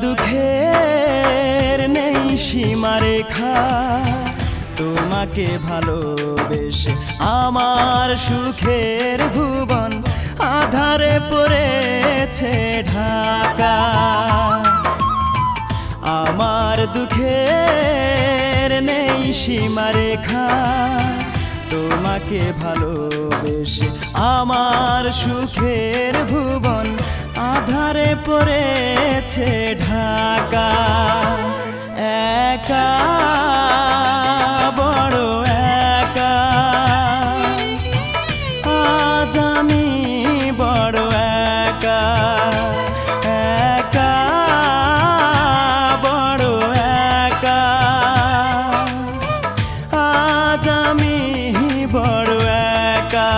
দুঃখের নেই সীমারেখা, তোমাকে ভালোবেসে আমার সুখের ভুবন আধারে পড়েছে ঢাকা। আমার দুঃখের নেই সীমারেখা, তোমাকে ভালোবেসে আমার সুখের ভুবন আধারে পড়েছে ঢাকা। একা বড় একা, আজ আমি বড় একা। একা বড় একা, আজ আমি বড় একা।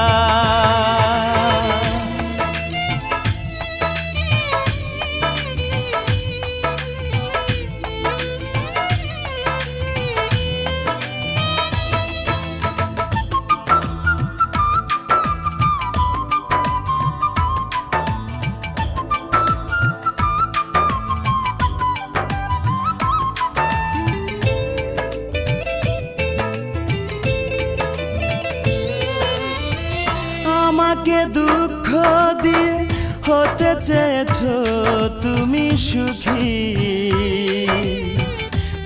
আমাকে দুঃখ দিয়ে হতে চেয়েছো তুমি সুখী,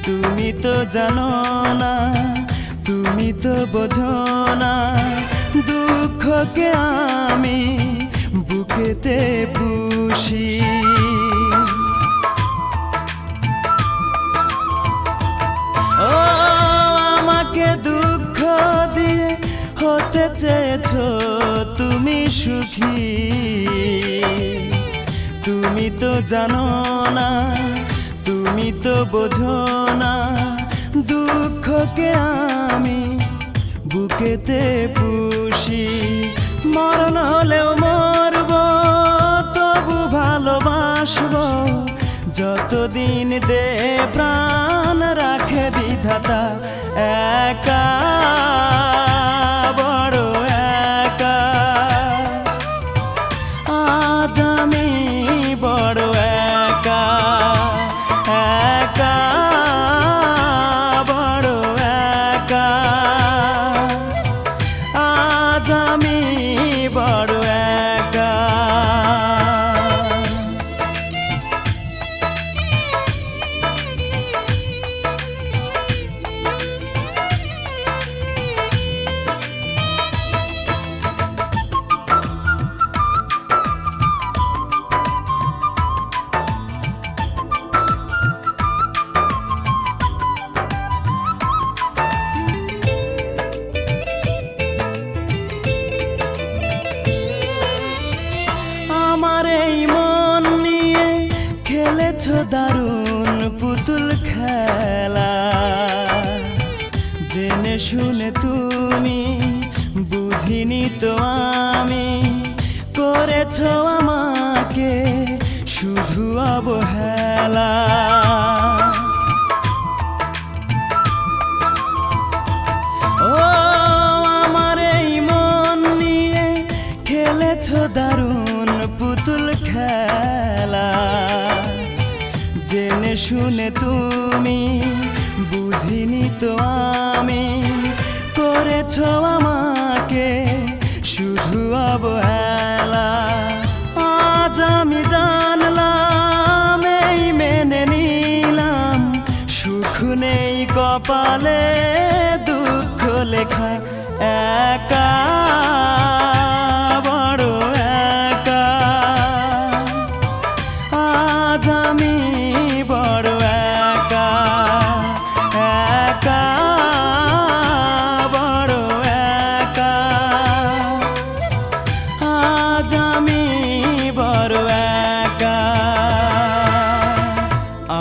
তুমি তো জানো না, তুমি তো বোঝো না, দুঃখকে আমি বুকেতে পুষি। ও আমাকে দুঃখ দিয়ে হতে চেয়েছো তুমি সুখী, তুমি তো জানো না, তুমি তো বোঝো না, দুঃখকে আমি বুকেতে পুষি। মরণ হলেও মরব, তবু ভালোবাসবো, যতদিন দে প্রাণ রাখে বিধাতা। একা বড় একা, আজ আমি বড় একা। একা বড় একা, আজ আমি বড় একা। আমার এই মন নিয়ে খেলেছো দারুণ পুতুল খেলা, জেনে শুনে তুমি বুঝিনি তো আমি, করেছো আমাকে শুধু অবহেলা। ও আমার এই মন নিয়ে খেলেছো দারুণ পুতুল খেলা, জেনে শুনে তুমি বুঝিনি তো আমি, করেছো আমাকে শুধু অবহেলা। আজ আমি জানলাম, এই মেনে নিলাম, সুখ নেই কপালে, দুঃখ লেখা। একা বড় একা, আজ আমি বড় একা। একা বড় একা, আজ আমি বড় একা।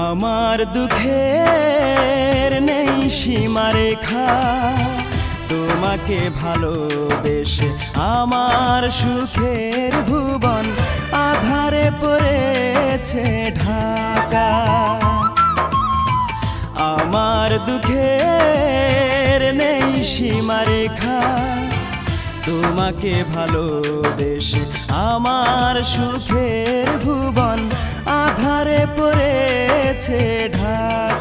আমার দুঃখের নেই সীমারেখা, তোমাকে ভালোবেসে আমার সুখের ভুবন আধারে পড়েছে ঢাকা। আমার দুঃখের নেই সীমারেখা, তোমাকে ভালোবেসে আমার সুখের ভুবন আধারে পড়েছে ঢাক